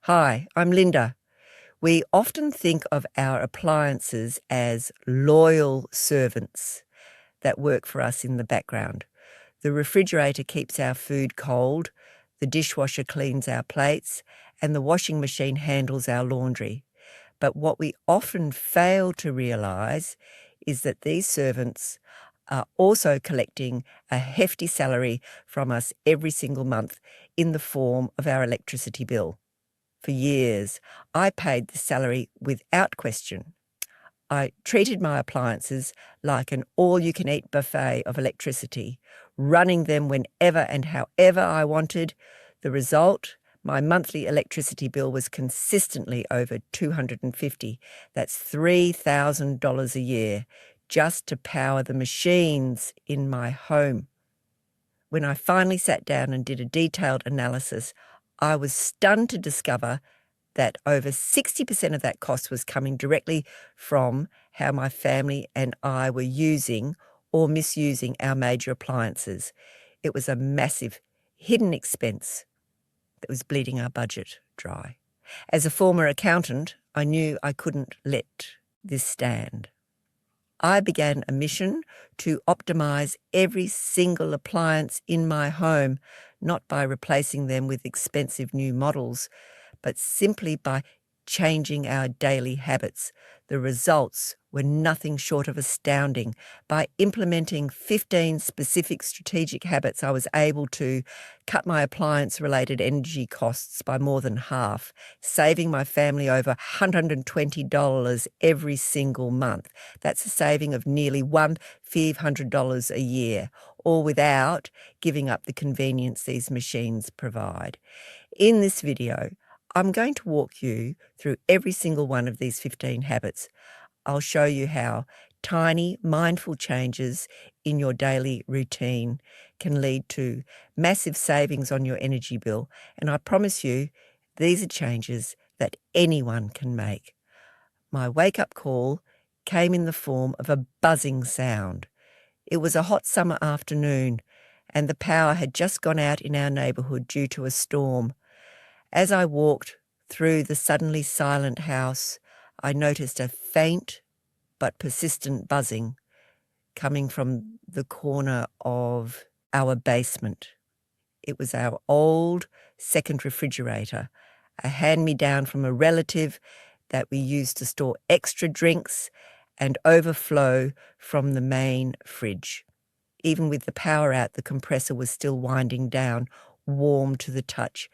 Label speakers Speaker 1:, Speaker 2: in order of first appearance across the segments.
Speaker 1: Hi, I'm Linda. We often think of our appliances as loyal servants that work for us in the background. The refrigerator keeps our food cold, the dishwasher cleans our plates, and the washing machine handles our laundry. But what we often fail to realise is that these servants are also collecting a hefty salary from us every single month in the form of our electricity bill. For years, I paid the salary without question. I treated my appliances like an all-you-can-eat buffet of electricity, running them whenever and however I wanted. The result, my monthly electricity bill was consistently over $250. That's $3,000 a year just to power the machines in my home. When I finally sat down and did a detailed analysis, I was stunned to discover that over 60% of that cost was coming directly from how my family and I were using or misusing our major appliances. It was a massive hidden expense that was bleeding our budget dry. As a former accountant, I knew I couldn't let this stand. I began a mission to optimize every single appliance in my home, not by replacing them with expensive new models, but simply by changing our daily habits. The results were nothing short of astounding. By implementing 15 specific strategic habits, I was able to cut my appliance-related energy costs by more than half, saving my family over $120 every single month. That's a saving of nearly $1,500 a year, all without giving up the convenience these machines provide. In this video, I'm going to walk you through every single one of these 15 habits. I'll show you how tiny, mindful changes in your daily routine can lead to massive savings on your energy bill. And I promise you, these are changes that anyone can make. My wake-up call came in the form of a buzzing sound. It was a hot summer afternoon, and the power had just gone out in our neighbourhood due to a storm. As I walked through the suddenly silent house, I noticed a faint but persistent buzzing coming from the corner of our basement. It was our old second refrigerator, a hand-me-down from a relative that we used to store extra drinks and overflow from the main fridge. Even with the power out, the compressor was still winding down, warm to the touch,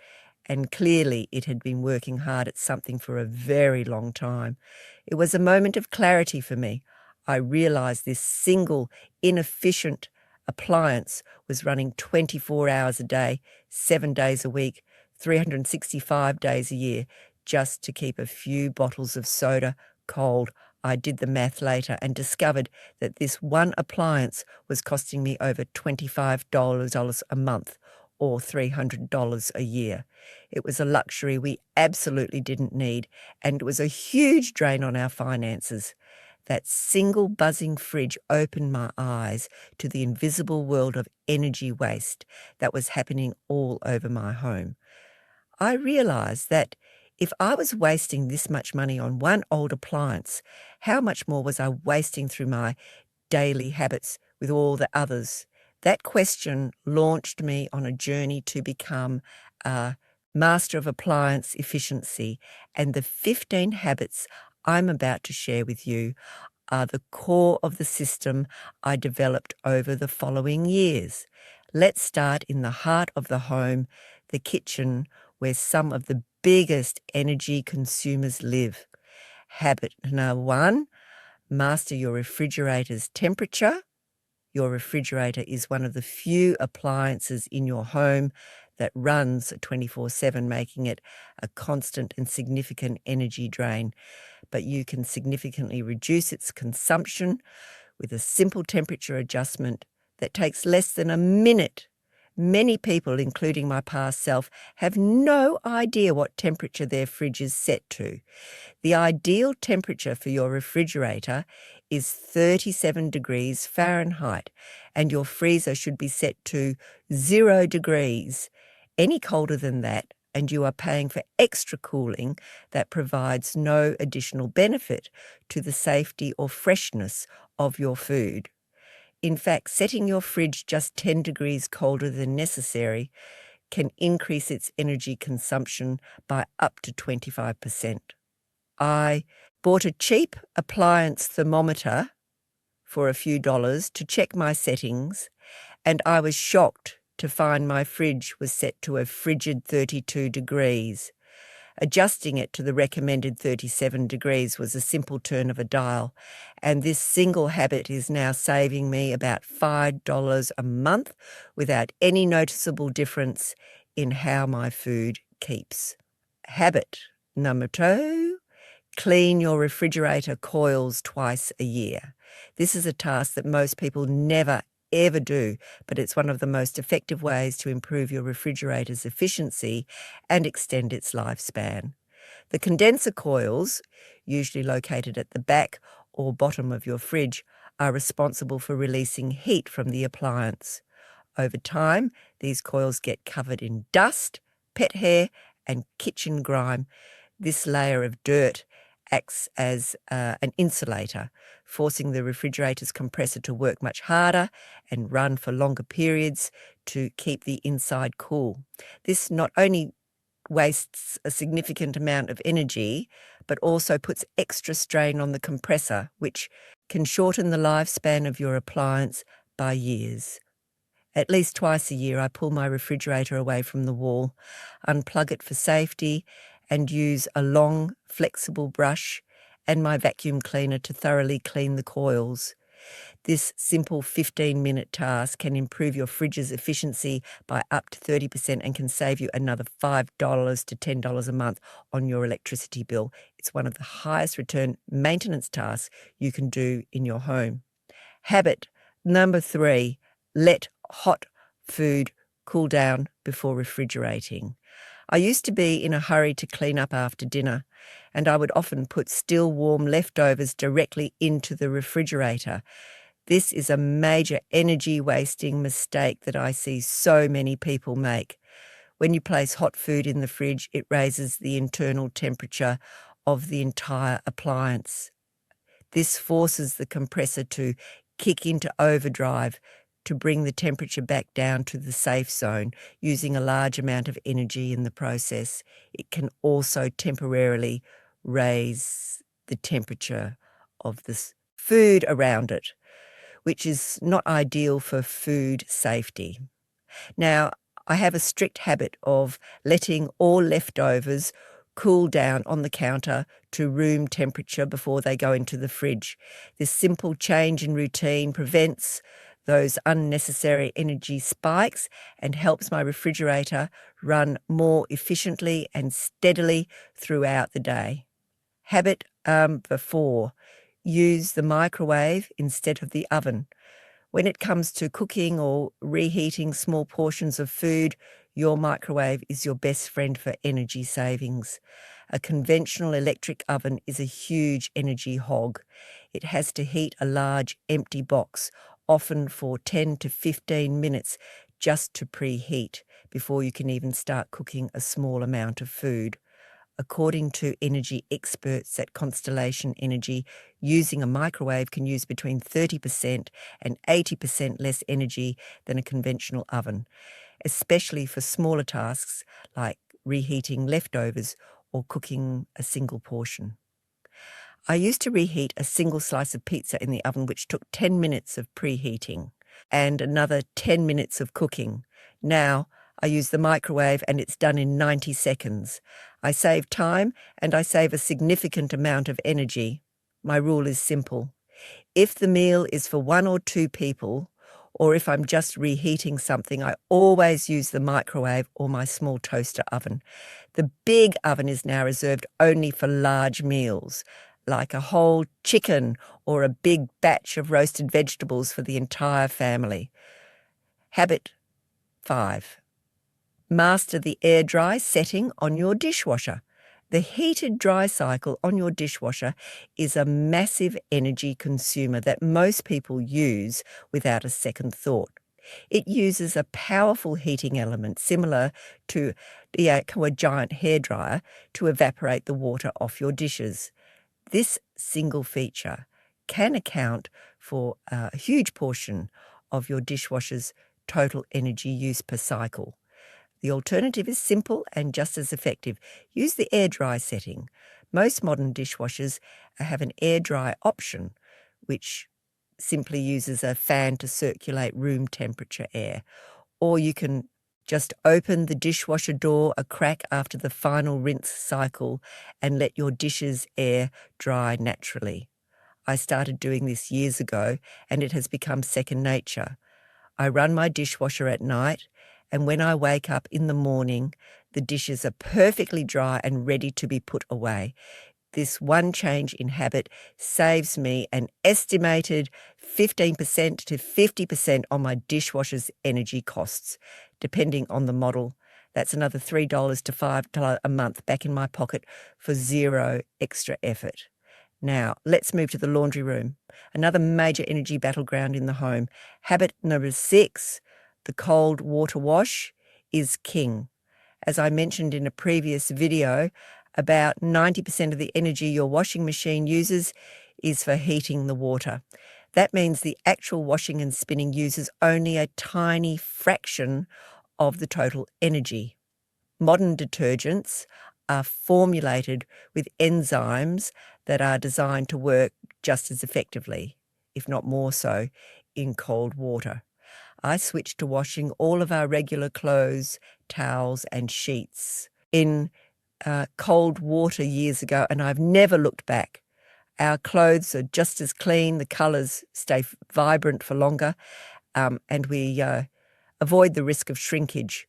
Speaker 1: and clearly it had been working hard at something for a very long time. It was a moment of clarity for me. I realized this single, inefficient appliance was running 24 hours a day, 7 days a week, 365 days a year, just to keep a few bottles of soda cold. I did the math later and discovered that this one appliance was costing me over $25 a month, or $300 a year. It was a luxury we absolutely didn't need, and it was a huge drain on our finances. That single buzzing fridge opened my eyes to the invisible world of energy waste that was happening all over my home. I realized that if I was wasting this much money on one old appliance, how much more was I wasting through my daily habits with all the others? That question launched me on a journey to become a master of appliance efficiency, and the 15 habits I'm about to share with you are the core of the system I developed over the following years. Let's start in the heart of the home, the kitchen, where some of the biggest energy consumers live. Habit number 1, master your refrigerator's temperature. Your refrigerator is one of the few appliances in your home that runs 24/7, making it a constant and significant energy drain. But you can significantly reduce its consumption with a simple temperature adjustment that takes less than a minute. Many people, including my past self, have no idea what temperature their fridge is set to. The ideal temperature for your refrigerator is 37 degrees Fahrenheit, and your freezer should be set to 0 degrees. Any colder than that and you are paying for extra cooling that provides no additional benefit to the safety or freshness of your food. In fact, setting your fridge just 10 degrees colder than necessary can increase its energy consumption by up to 25%. I bought a cheap appliance thermometer for a few dollars to check my settings, and I was shocked to find my fridge was set to a frigid 32 degrees. Adjusting it to the recommended 37 degrees was a simple turn of a dial, and this single habit is now saving me about $5 a month without any noticeable difference in how my food keeps. Habit number 2, clean your refrigerator coils twice a year. This is a task that most people never ever do, but it's one of the most effective ways to improve your refrigerator's efficiency and extend its lifespan. The condenser coils, usually located at the back or bottom of your fridge, are responsible for releasing heat from the appliance. Over time, these coils get covered in dust, pet hair, and kitchen grime. This layer of dirt acts as an insulator, forcing the refrigerator's compressor to work much harder and run for longer periods to keep the inside cool. This not only wastes a significant amount of energy, but also puts extra strain on the compressor, which can shorten the lifespan of your appliance by years. At least twice a year, I pull my refrigerator away from the wall, unplug it for safety, and use a long, flexible brush and my vacuum cleaner to thoroughly clean the coils. This simple 15-minute task can improve your fridge's efficiency by up to 30% and can save you another $5 to $10 a month on your electricity bill. It's one of the highest return maintenance tasks you can do in your home. Habit number 3, let hot food cool down before refrigerating. I used to be in a hurry to clean up after dinner, and I would often put still warm leftovers directly into the refrigerator. This is a major energy-wasting mistake that I see so many people make. When you place hot food in the fridge, it raises the internal temperature of the entire appliance. This forces the compressor to kick into overdrive to bring the temperature back down to the safe zone, using a large amount of energy in the process. It can also temporarily raise the temperature of the food around it, which is not ideal for food safety. Now, I have a strict habit of letting all leftovers cool down on the counter to room temperature before they go into the fridge. This simple change in routine prevents those unnecessary energy spikes and helps my refrigerator run more efficiently and steadily throughout the day. Habit number 4, use the microwave instead of the oven. When it comes to cooking or reheating small portions of food, your microwave is your best friend for energy savings. A conventional electric oven is a huge energy hog. It has to heat a large empty box, often for 10 to 15 minutes, just to preheat before you can even start cooking a small amount of food. According to energy experts at Constellation Energy, using a microwave can use between 30% and 80% less energy than a conventional oven, especially for smaller tasks like reheating leftovers or cooking a single portion. I used to reheat a single slice of pizza in the oven, which took 10 minutes of preheating and another 10 minutes of cooking. Now, I use the microwave and it's done in 90 seconds. I save time and I save a significant amount of energy. My rule is simple. If the meal is for 1 or 2 people, or if I'm just reheating something, I always use the microwave or my small toaster oven. The big oven is now reserved only for large meals, like a whole chicken or a big batch of roasted vegetables for the entire family. Habit 5. Master the air dry setting on your dishwasher. The heated dry cycle on your dishwasher is a massive energy consumer that most people use without a second thought. It uses a powerful heating element similar to a giant hairdryer to evaporate the water off your dishes. This single feature can account for a huge portion of your dishwasher's total energy use per cycle. The alternative is simple and just as effective. Use the air dry setting. Most modern dishwashers have an air dry option, which simply uses a fan to circulate room temperature air. Or you can just open the dishwasher door a crack after the final rinse cycle and let your dishes air dry naturally. I started doing this years ago and it has become second nature. I run my dishwasher at night, and when I wake up in the morning, the dishes are perfectly dry and ready to be put away. This one change in habit saves me an estimated 15% to 50% on my dishwasher's energy costs, depending on the model. That's another $3 to $5 a month back in my pocket for zero extra effort. Now, let's move to the laundry room, another major energy battleground in the home. Habit number 6, the cold water wash, is king. As I mentioned in a previous video, about 90% of the energy your washing machine uses is for heating the water. That means the actual washing and spinning uses only a tiny fraction of the total energy. Modern detergents are formulated with enzymes that are designed to work just as effectively, if not more so, in cold water. I switched to washing all of our regular clothes, towels, and sheets in cold water years ago, and I've never looked back. Our clothes are just as clean, the colours stay vibrant for longer, and we avoid the risk of shrinkage.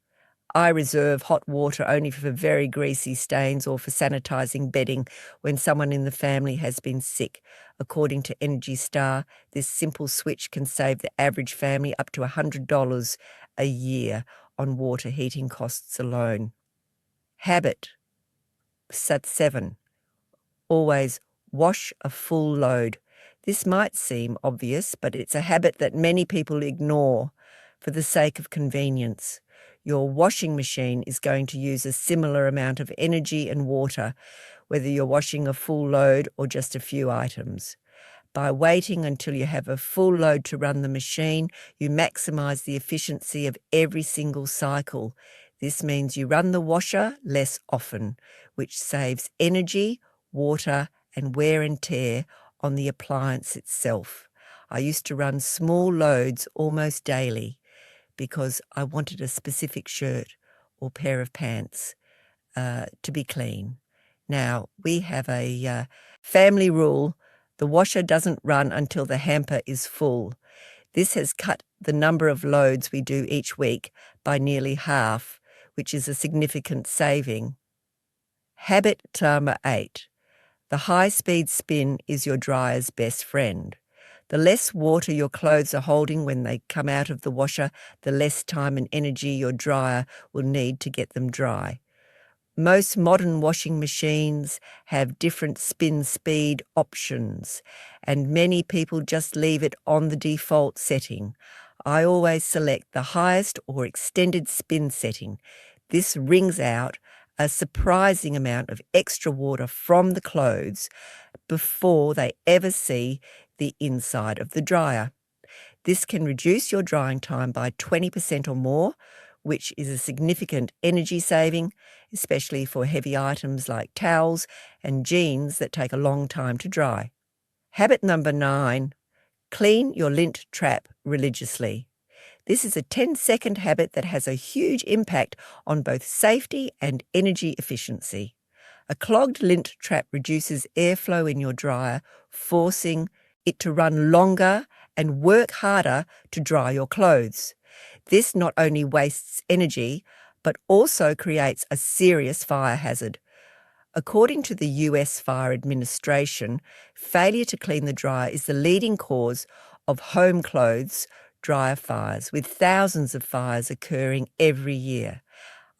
Speaker 1: I reserve hot water only for very greasy stains or for sanitizing bedding when someone in the family has been sick. According to Energy Star, this simple switch can save the average family up to $100 a year on water heating costs alone. Habit 7. Always wash a full load. This might seem obvious, but it's a habit that many people ignore for the sake of convenience. Your washing machine is going to use a similar amount of energy and water, whether you're washing a full load or just a few items. By waiting until you have a full load to run the machine, you maximize the efficiency of every single cycle. This means you run the washer less often, which saves energy, water, and wear and tear on the appliance itself. I used to run small loads almost daily because I wanted a specific shirt or pair of pants to be clean. Now, we have a family rule: the washer doesn't run until the hamper is full. This has cut the number of loads we do each week by nearly half, which is a significant saving. Habit number 8. The high-speed spin is your dryer's best friend. The less water your clothes are holding when they come out of the washer, the less time and energy your dryer will need to get them dry. Most modern washing machines have different spin speed options, and many people just leave it on the default setting. I always select the highest or extended spin setting. This wrings out a surprising amount of extra water from the clothes before they ever see the inside of the dryer. This can reduce your drying time by 20% or more, which is a significant energy saving, especially for heavy items like towels and jeans that take a long time to dry. Habit number 9, clean your lint trap religiously. This is a 10-second habit that has a huge impact on both safety and energy efficiency. A clogged lint trap reduces airflow in your dryer, forcing it to run longer and work harder to dry your clothes. This not only wastes energy, but also creates a serious fire hazard. According to the US Fire Administration, failure to clean the dryer is the leading cause of home clothes dryer fires, with thousands of fires occurring every year.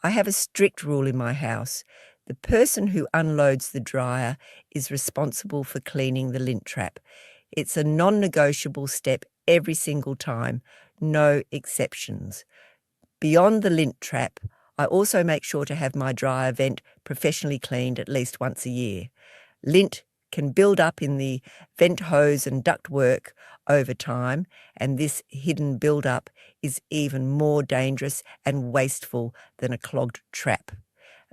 Speaker 1: I have a strict rule in my house. The person who unloads the dryer is responsible for cleaning the lint trap. It's a non-negotiable step every single time. no exceptions. Beyond the lint trap, I also make sure to have my dryer vent professionally cleaned at least once a year. Lint can build up in the vent hose and ductwork over time, and this hidden build-up is even more dangerous and wasteful than a clogged trap.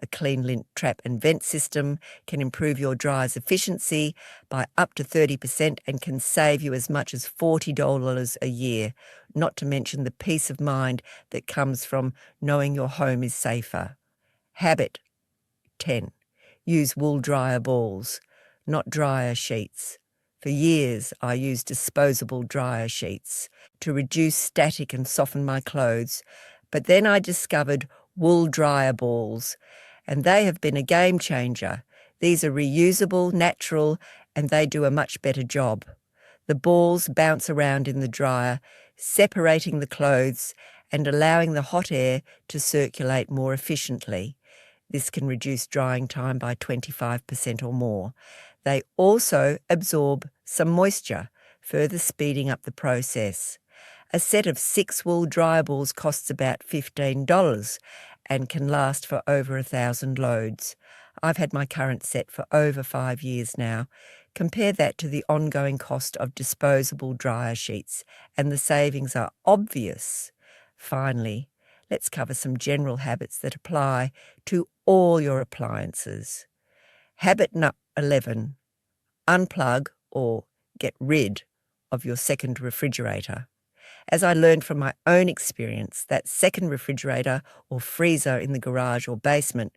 Speaker 1: A clean lint trap and vent system can improve your dryer's efficiency by up to 30% and can save you as much as $40 a year, not to mention the peace of mind that comes from knowing your home is safer. Habit 10. Use wool dryer balls, not dryer sheets. For years, I used disposable dryer sheets to reduce static and soften my clothes, but then I discovered wool dryer balls, and they have been a game changer. These are reusable, natural, and they do a much better job. The balls bounce around in the dryer, separating the clothes and allowing the hot air to circulate more efficiently. This can reduce drying time by 25% or more. They also absorb some moisture, further speeding up the process. A set of 6 wool dryer balls costs about $15 and can last for over 1,000 loads. I've had my current set for over 5 years now. Compare that to the ongoing cost of disposable dryer sheets, and the savings are obvious. Finally, let's cover some general habits that apply to all your appliances. Habit 11. Unplug or get rid of your second refrigerator. As I learned from my own experience, that second refrigerator or freezer in the garage or basement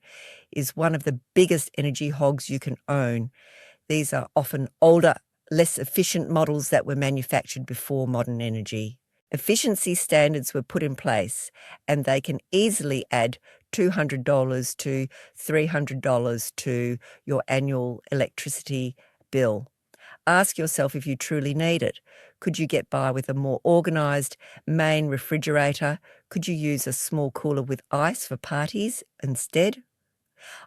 Speaker 1: is one of the biggest energy hogs you can own. These are often older, less efficient models that were manufactured before modern energy. Efficiency standards were put in place, and they can easily add $200 to $300 to your annual electricity bill. Ask yourself if you truly need it. Could you get by with a more organised main refrigerator? Could you use a small cooler with ice for parties instead?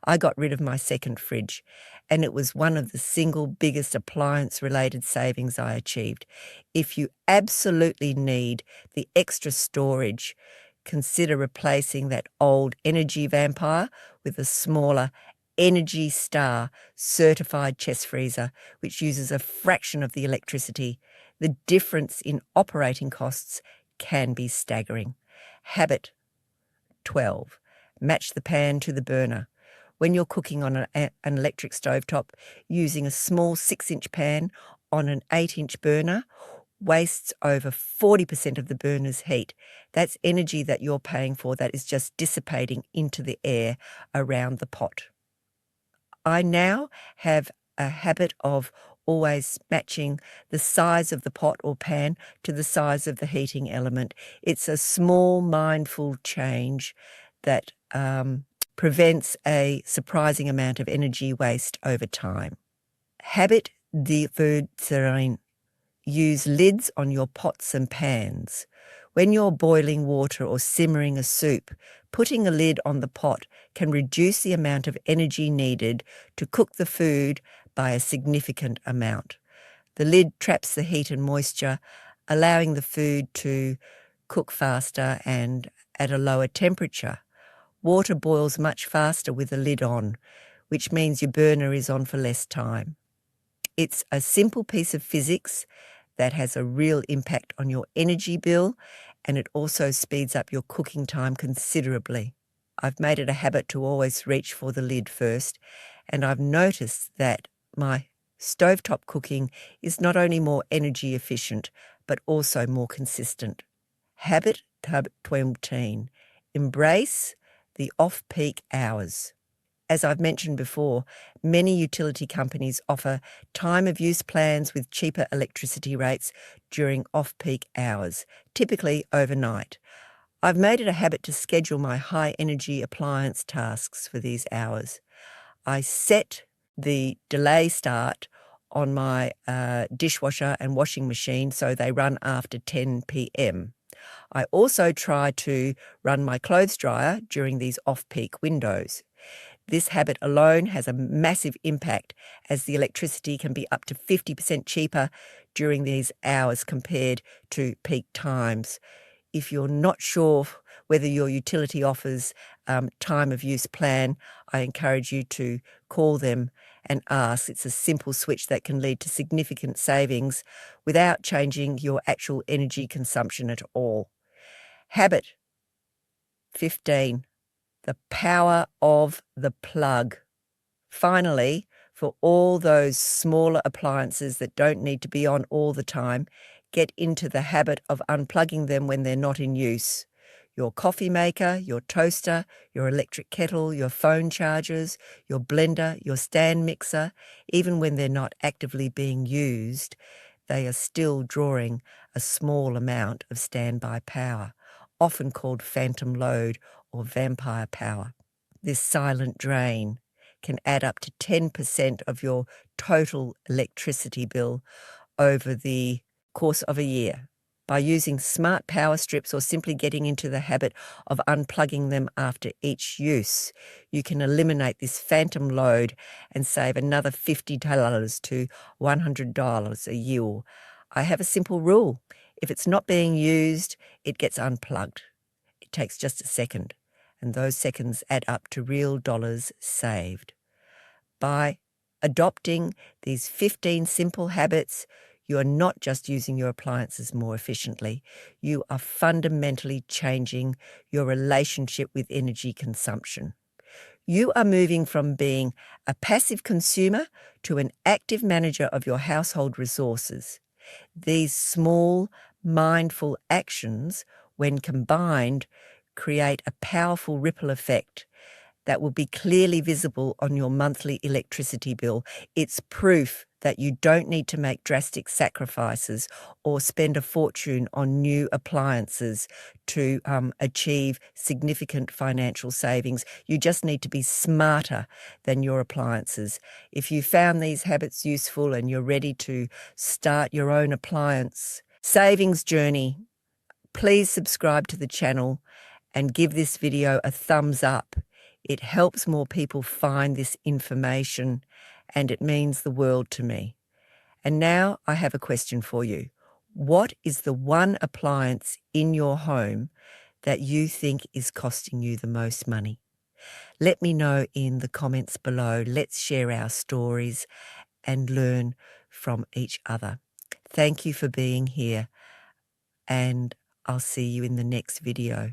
Speaker 1: I got rid of my second fridge, and it was one of the single biggest appliance-related savings I achieved. If you absolutely need the extra storage, consider replacing that old Energy Vampire with a smaller Energy Star certified chest freezer, which uses a fraction of the electricity. The difference in operating costs can be staggering. Habit 12. Match the pan to the burner. When you're cooking on an electric stovetop, using a small 6-inch pan on an 8-inch burner wastes over 40% of the burner's heat. That's energy that you're paying for that is just dissipating into the air around the pot. I now have a habit of always matching the size of the pot or pan to the size of the heating element. It's a small, mindful change that prevents a surprising amount of energy waste over time. Habit 13. Use lids on your pots and pans. When you're boiling water or simmering a soup, putting a lid on the pot can reduce the amount of energy needed to cook the food by a significant amount. The lid traps the heat and moisture, allowing the food to cook faster and at a lower temperature. Water boils much faster with the lid on, which means your burner is on for less time. It's a simple piece of physics that has a real impact on your energy bill, and it also speeds up your cooking time considerably. I've made it a habit to always reach for the lid first, and I've noticed that my stovetop cooking is not only more energy efficient, but also more consistent. Habit 12. Embrace the off-peak hours. As I've mentioned before, many utility companies offer time-of-use plans with cheaper electricity rates during off-peak hours, typically overnight. I've made it a habit to schedule my high-energy appliance tasks for these hours. I set the delay start on my dishwasher and washing machine so they run after 10 p.m. I also try to run my clothes dryer during these off-peak windows. This habit alone has a massive impact, as the electricity can be up to 50% cheaper during these hours compared to peak times. If you're not sure whether your utility offers time of use plan, I encourage you to call them and ask. It's a simple switch that can lead to significant savings without changing your actual energy consumption at all. Habit 15, the power of the plug. Finally, for all those smaller appliances that don't need to be on all the time, get into the habit of unplugging them when they're not in use. Your coffee maker, your toaster, your electric kettle, your phone chargers, your blender, your stand mixer, even when they're not actively being used, they are still drawing a small amount of standby power, often called phantom load or vampire power. This silent drain can add up to 10% of your total electricity bill over the course of a year. By using smart power strips or simply getting into the habit of unplugging them after each use, you can eliminate this phantom load and save another $50 to $100 a year. I have a simple rule. If it's not being used, it gets unplugged. It takes just a second, and those seconds add up to real dollars saved. By adopting these 15 simple habits, you are not just using your appliances more efficiently, you are fundamentally changing your relationship with energy consumption. You are moving from being a passive consumer to an active manager of your household resources. These small, mindful actions, when combined, create a powerful ripple effect that will be clearly visible on your monthly electricity bill. It's proof that you don't need to make drastic sacrifices or spend a fortune on new appliances to achieve significant financial savings. You just need to be smarter than your appliances. If you found these habits useful and you're ready to start your own appliance savings journey, please subscribe to the channel and give this video a thumbs up. It helps more people find this information, and it means the world to me. And now I have a question for you. What is the one appliance in your home that you think is costing you the most money? Let me know in the comments below. Let's share our stories and learn from each other. Thank you for being here, and I'll see you in the next video.